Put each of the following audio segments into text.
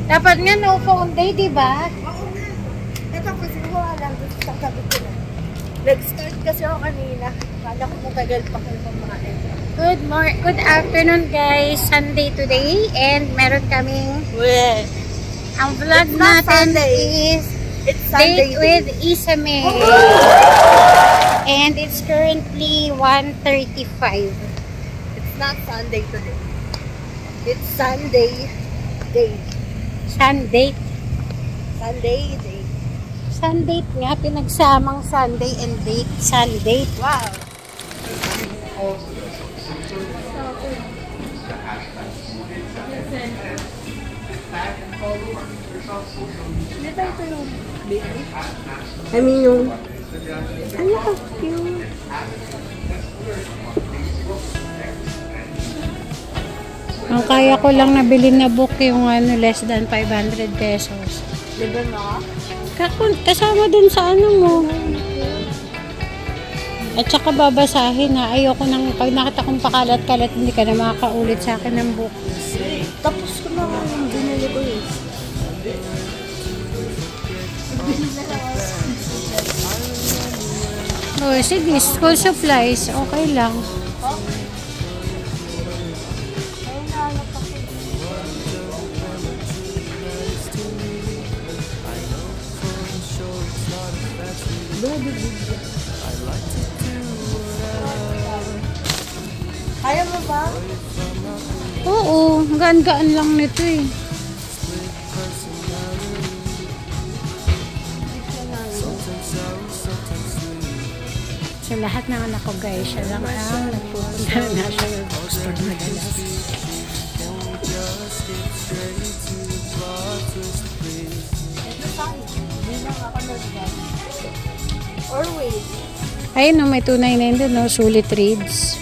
Dapat nga no phone day, di ba? Oo nga. Ito kasi wala lang sa sabi ko na. Nag-start kasi ako kanina. Kala ko matagal pa kayo kumain. Good afternoon guys. Sunday today and meron kaming ang vlog natin is Date with Isame. And it's currently 1:35. It's not Sunday today. It's Sunday day. Sunday. Sunday day. Sunday nga, pinagsamang Sunday and date. Sunday. Wow. I mean yung ano ka cute. Ang kaya ko lang nabili na book yung less than 500 pesos. Libre mo? Kasama din sa ano mo. At saka babasahin ha. Ayoko nang pag nakita kong pakalat-kalat hindi ka na makakaulit sa akin ng book. Tapos ko na yung binili ko yun. Oh, sige, school supplies. Okay lang. Kaya mo ba? Oo, gaan-gaan lang nito eh. So lahat ng anak ko guys, siya lang ang nagpupunta na National Bookstore madalas. Or wait. Ayun no, may 299 doon no, sulit reads.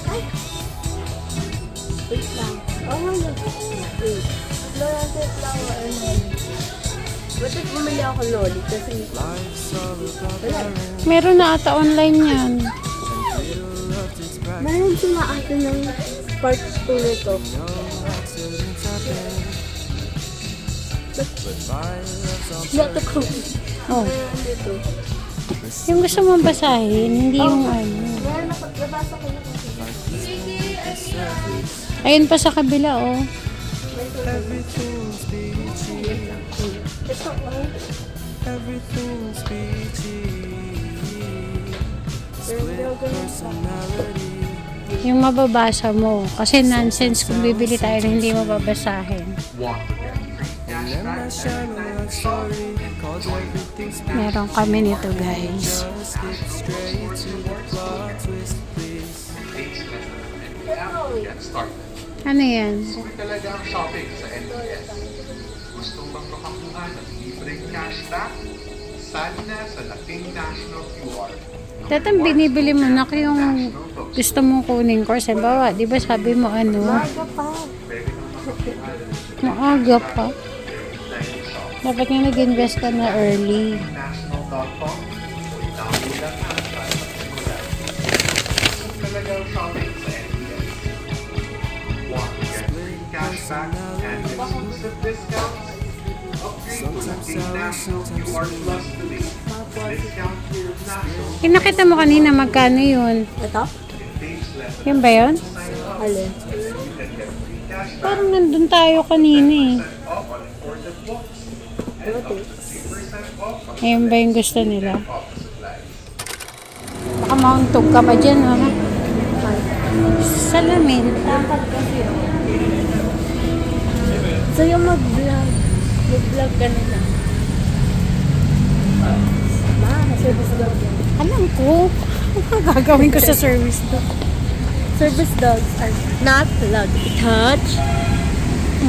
Wait lang. Oh my God. Wait. Loyalty flower and lolly. Ba't bumili ako lolly? Kasi wala. Meron na ata online yan. Meron sila ata ng part 2 nito. Not ko. Oh. Meron dito. Yung gusto mong basahin, hindi yung ano. Meron nabasa ko na kasi. Ayun pa sa kabila oh. Ito oh. Yung mababasa mo. Kasi nonsense kung bibili tayo na hindi mababasahin. Meron kami nito guys. Ano yan? Talagang shopping sa NPS. Gusto bang makakuha ng libreng cashback? Sali na sa Laking National QR. Tatang binibili mo na yung gusto mong kuning course. Halimbawa, di ba sabi mo ano? Maaga pa. Dapat nga nag-invest ka na early. National.com. Talagang shopping sa NPS. 1. Get free cashback and exclusive discounts. Upgrade to Laking National QR Plus today. Discount for national Pinakita mo kanina magkano yun. Ito? Yun ba yun? Alin? Parang nandun tayo kanina eh. Ayun ba yung gusto nila? Baka mauntog ka pa dyan, ha? Salamin. Tangkad kasi yun. So yung mag-vlog. Mag-vlog ka nila. Service dog yan. Alam ko. Ano gagawin ko sa service dog? Service dogs are not allowed to be touched,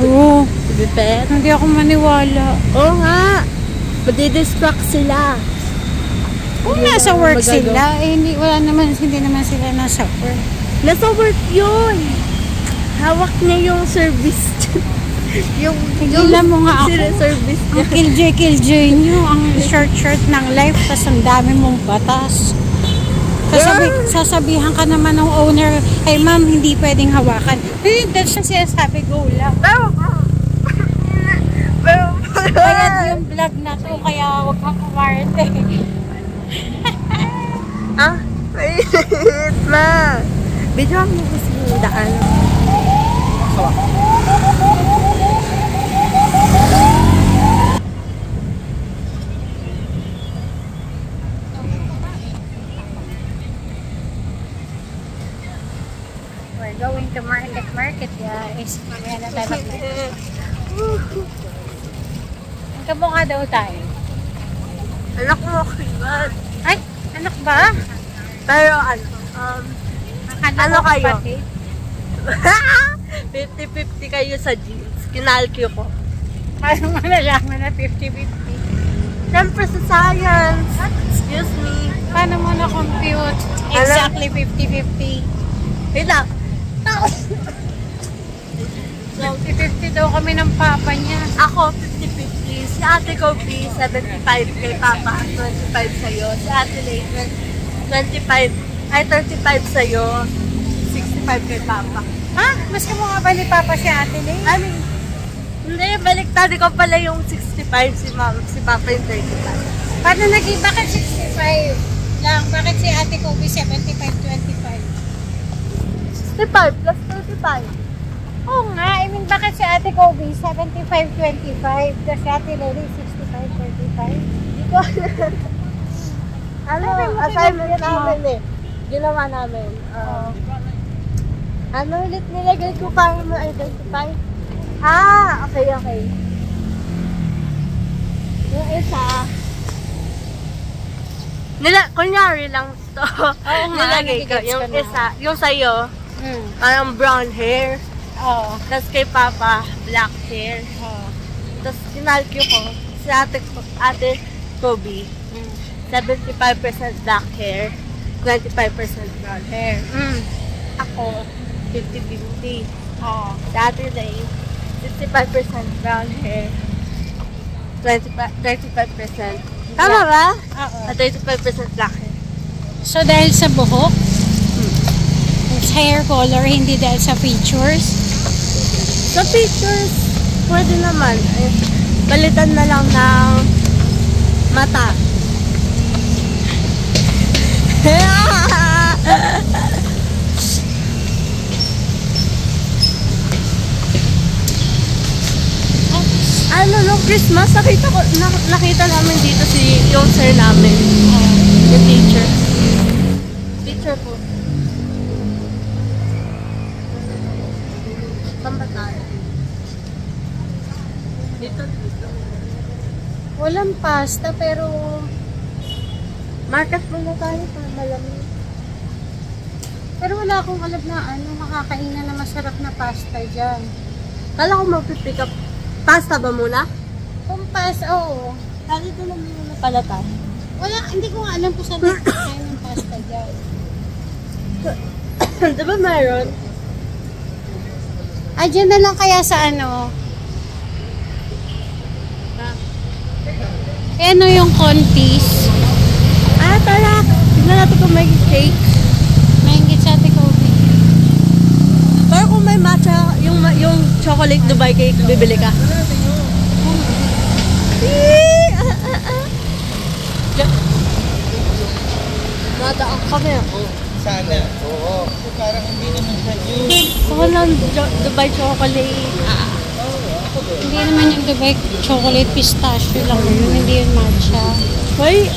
Oo. to be pet. Hindi ako maniwala. Oo nga. Madidistract sila. Kung Hindi nasa na work magagawa. sila, eh, hindi naman sila nasa work. Nasa work yun. Hawak niya yung service. yung Tigilan mo nga ako. service niya. Ang killjoy nyo, ang short ng life, tas ang dami mong batas. Sasabihan ka naman ng owner, ay ma'am, hindi pwedeng hawakan. Eh, that's yung sinasabi, go lang. Kaya yung vlog na to, kaya huwag kang kumarte. Ah, wait na. Video mo gusto yung daan. We're going to market, guys. Mamaya na tayo mag-market. Kamukha daw tayo. Anak mo, kibat. Ay, anak ba? Pero ano kayo? 50-50 kayo sa jeans. Kinalkyo ko. Parang malalaman na 50-50. Siyempre sa science. Excuse me. Paano mo na-compute? Exactly 50-50. Wait lang. 50-50 daw kami ng papa niya. Ako, 50-50. Si ate ko, 75 kay papa. 25 sa'yo. Si ate Lane, 25. Ay, 35 sa'yo. 65 kay papa. Ha? Mas kamukha ba ni papa si ate Lay? I mean, hindi, baliktad ko pala yung 65, si papa yung 35. Paano naging, bakit 65 lang? Bakit si ate Kobe 75-25? 65 plus 35. Oo nga, I mean, bakit si ate Kobe 75-25? Tapos si ate Lay 65-35? Hindi ko ano, assignment namin eh. Ginawa namin. Ano ulit nilagay ko para ma-identify? Ah, okay. Yung isa, kunyari lang to. Oo nga, Nilagay ko. nagigets Yung ko na. isa, yung sa'yo, parang brown hair. Oo. Tapos kay Papa, black hair. Oo. Tapos kinalkyo ko, si ate Kobe, 75% black hair, 25% brown hair. Ako, 50-50. Oo. Si ate Lay, 65% brown hair, 35%. Tama ba? Oo. At 35% black hair. So, dahil sa buhok, it's hair color, hindi dahil sa features. Sa pictures, pwede naman. Eh, balitan na lang ng mata. Ano, nung Christmas, nakita namin dito yung sir namin. Yung teacher. Teacher po. Saan ba tayo? Dito. Walang pasta, pero Market muna tayo para malamig. pero wala akong alam na makakainan na masarap na pasta dyan. Kala ko mag-pick up. Pasta ba muna? Kung pasta, oo. Dito lang muna pala tayo. Wala, hindi ko nga alam kung saan nakakain ng pasta dyan. Diba mayroon? Ay, dyan na lang kaya sa ano. Yung confis. Ah, tara! Tignan natin kung may cake. Mahingit sa ate Kobe. Pero kung may matcha, yung chocolate Dubai cake, bibili ka. Dadaan kami ako. Sana. Oo. So, parang hindi naman siya yung... Walang Dubai chocolate. Hindi naman yung Dubai chocolate pistachio lang yun. Hindi yung matcha. Hoy,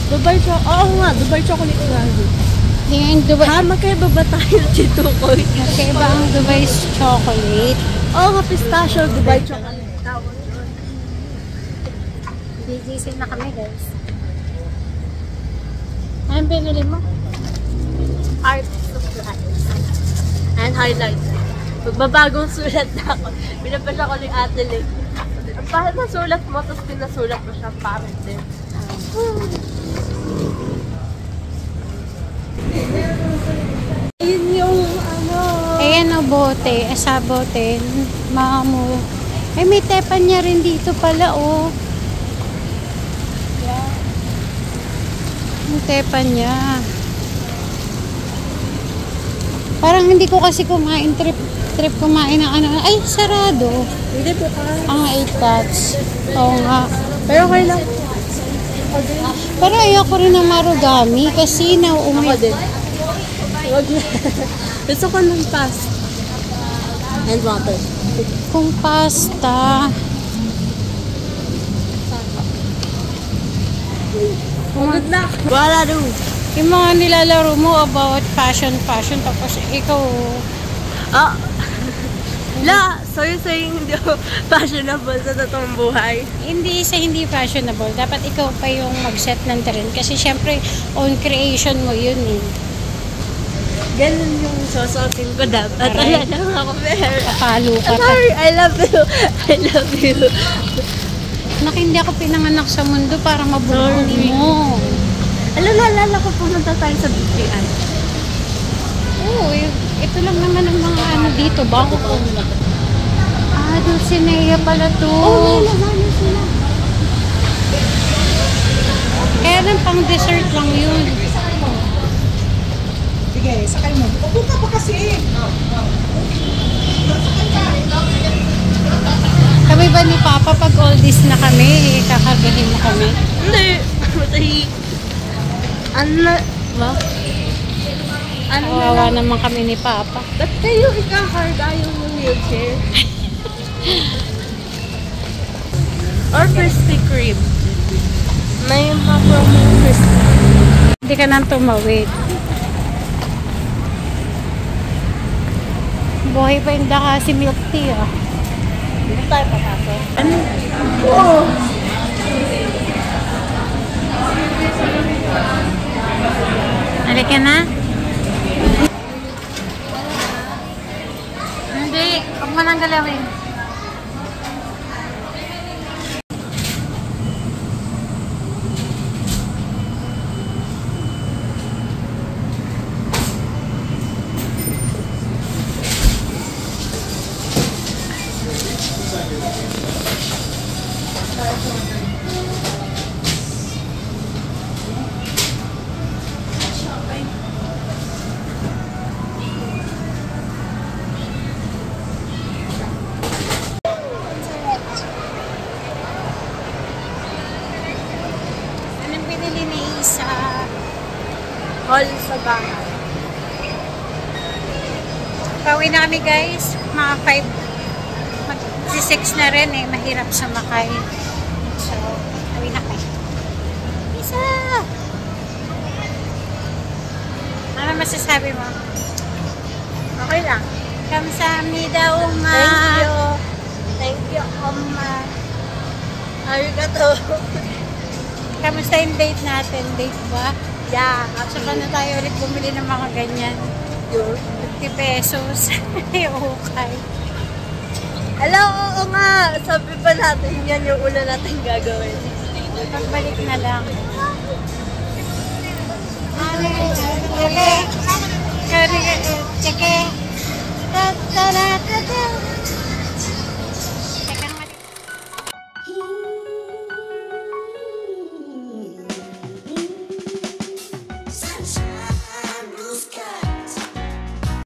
Dubai chocolate. Oo nga, Dubai chocolate nga. Hindi nga yung Dubai. Ha, magkaiba ba tayo, Chito Koy? Magkaiba ang Dubai chocolate. Oo nga, pistachio, Dubai chocolate. Tawag yun. Gigising na kami, guys. Anong binili mo? Art supplies. And highlighter. Magbabagong sulat na ako. Binabasa ko ni Ate Lee. Bakit nasulat mo, tapos pinasulat mo siya parang din. Ayun yung ano. Ayan o, bote. Sa bote. Mamo. Ay, may tepan niya rin dito pala, oh. Yeah. May tepan niya. Parang hindi ko kasi kumain, trip kumain ng ano. Ay, sarado. Hindi po ka. Ang 8 cats. Oo nga. Pero okay lang. Pero ayoko rin ng marugami kasi nauumi. Ako din. Huwag na. Gusto ko ng pasta. And water. Kung pasta. Good luck. Wala do. Yung mga nilalaro mo about fashion, tapos ikaw, Ah. La, so you're saying hindi ako fashionable sa totoong buhay? hindi sa hindi fashionable. Dapat ikaw pa yung mag-set ng trend. Kasi syempre, own creation mo yun eh. Ganun yung susuotin ko dapat. Aray. Ayan lang ako, Mer. Palo ka. Sorry, I love you. I love you. Hindi ako pinanganak sa mundo para mabuhay mo. Alam, naalala ko pumunta tayo sa BPI. Oo, ito lang naman ang mga ano dito. Bago po. Dulcinea pala to. Oo, nalala sila. Kaya lang pang dessert lang yun. Sige, sakay mo. Upo ka pa kasi. Kami ba ni Papa pag oldies na kami, kakagahin mo kami? Hindi. Matay. Ano na? Ba? Ano na Kawawa lang? naman kami ni Papa. Ba't kayo ikakarga yung wheelchair? Or Krispy Kreme? May ma-promo yung Krispy Kreme. Hindi ka nang tumawid. Buhay pa yung daka si milk tea, ah. Hindi tayo papasok. Ano? Oo. Halika na. Hindi, huwag mo nang galawin. Anong binili ni Isa? Hall sa bahay. Pauwi na kami, guys. Mga 5. Mag-6 na rin eh. Mahirap sumakay. So, pauwi na kami. Isa! Ano masasabi mo? Okay lang. Kamsahamnida, Uma. Thank you. Thank you, Oma. Arigato. Kamusta yung date natin? Date ba? Yeah. Saka na tayo ulit bumili ng mga ganyan. Yun. 50 pesos. Okay. Hello, oo nga. Sabi pa natin yan yung una natin gagawin. Pagbalik na lang. Check. Ta-ta-ta-ta.